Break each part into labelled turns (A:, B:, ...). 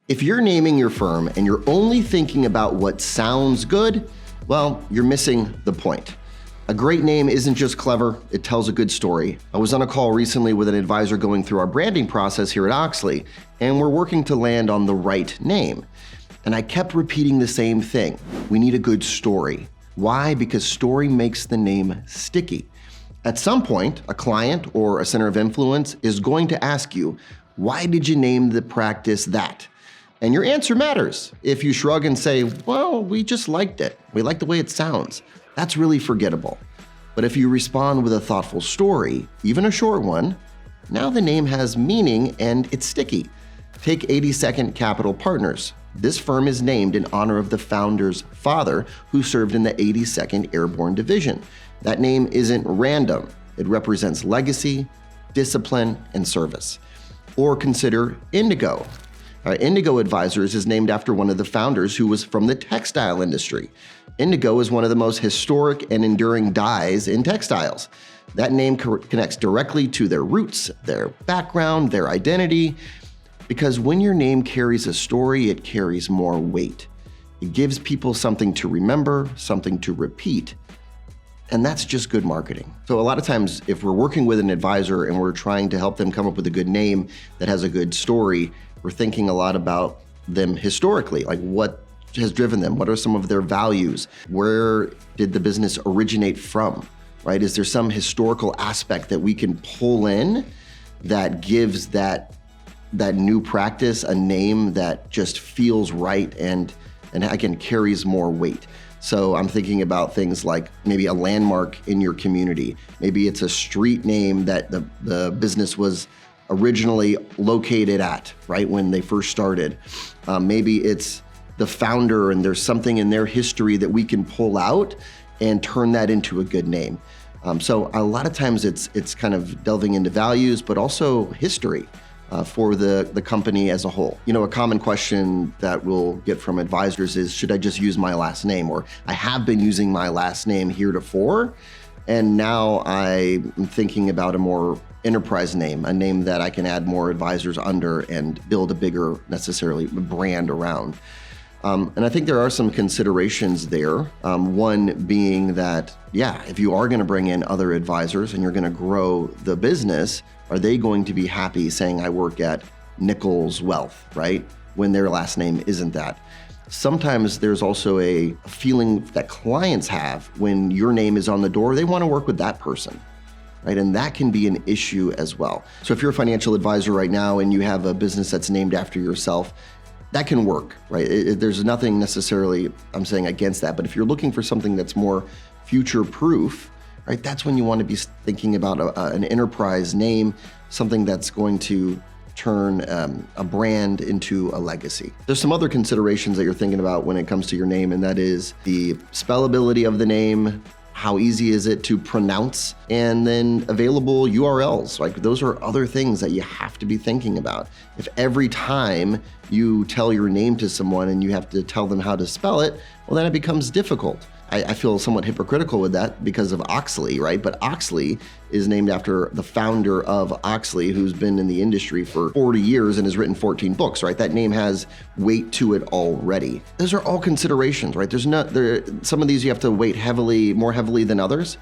A: If you're naming your firm and you're only thinking about what sounds good, well, you're missing the point. A great name isn't just clever, it tells a good story. I was on a call recently with an advisor going through our branding process here at Oxley, and we're working to land on the right name. And I kept repeating the same thing. We need a good story. Why? Because story makes the name sticky. At some point, a client or a center of influence is going to ask you, why did you name the practice that? And your answer matters. If you shrug and say, well, we just liked it. We like the way it sounds. That's really forgettable. But if you respond with a thoughtful story, even a short one, now the name has meaning and it's sticky. Take 82nd Capital Partners. This firm is named in honor of the founder's father, who served in the 82nd Airborne Division. That name isn't random. It represents legacy, discipline, and service. Or consider Indigo. Indigo Advisors is named after one of the founders who was from the textile industry. Indigo is one of the most historic and enduring dyes in textiles. That name connects directly to their roots, their background, their identity, because when your name carries a story, it carries more weight. It gives people something to remember, something to repeat, and that's just good marketing. So a lot of times, if we're working with an advisor and we're trying to help them come up with a good name that has a good story, we're thinking a lot about them historically, like what has driven them? What are some of their values? Where did the business originate from, right? Is there some historical aspect that we can pull in that gives that new practice a name that just feels right and again, carries more weight? So I'm thinking about things like maybe a landmark in your community. Maybe it's a street name that the business was originally located at, right, when they first started. Maybe it's the founder and there's something in their history that we can pull out and turn that into a good name. So a lot of times it's kind of delving into values, but also history for the company as a whole. You know, a common question that we'll get from advisors is, should I just use my last name? Or I have been using my last name heretofore, and now I'm thinking about a more enterprise name, a name that I can add more advisors under and build a bigger, necessarily, brand around. And I think there are some considerations there. One being that, if you are going to bring in other advisors and you're going to grow the business, are they going to be happy saying, I work at Nichols Wealth, right? When their last name isn't that. Sometimes there's also a feeling that clients have when your name is on the door, they want to work with that person, right? And that can be an issue as well. So if you're a financial advisor right now and you have a business that's named after yourself, that can work, right? There's nothing necessarily, I'm saying, against that. But if you're looking for something that's more future-proof, right, that's when you want to be thinking about an enterprise name, something that's going to turn a brand into a legacy. There's some other considerations that you're thinking about when it comes to your name, and that is the spellability of the name, how easy is it to pronounce, and then available URLs. Like, those are other things that you have to be thinking about. If every time you tell your name to someone and you have to tell them how to spell it, well, then it becomes difficult. I feel somewhat hypocritical with that because of Oxley, right? But Oxley is named after the founder of Oxley, who's been in the industry for 40 years and has written 14 books, right? That name has weight to it already. Those are all considerations, right? Some of these you have to weight more heavily than others.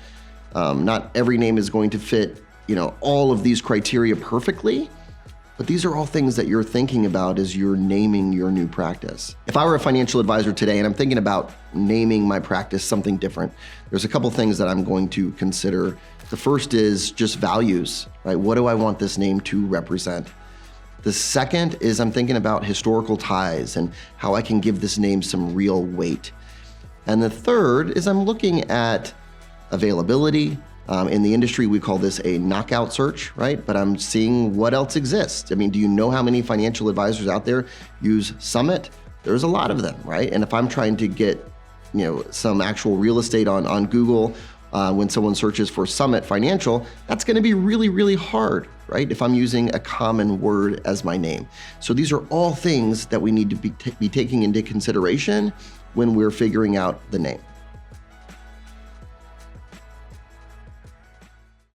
A: Not every name is going to fit, all of these criteria perfectly. But these are all things that you're thinking about as you're naming your new practice. If I were a financial advisor today and I'm thinking about naming my practice something different, there's a couple things that I'm going to consider. The first is just values, right? What do I want this name to represent? The second is I'm thinking about historical ties and how I can give this name some real weight. And the third is I'm looking at availability. In the industry, we call this a knockout search, right? But I'm seeing what else exists. I mean, do you know how many financial advisors out there use Summit? There's a lot of them, right? And if I'm trying to get, some actual real estate on Google, when someone searches for Summit Financial, that's going to be really, really hard, right? If I'm using a common word as my name. So these are all things that we need to be taking into consideration when we're figuring out the name.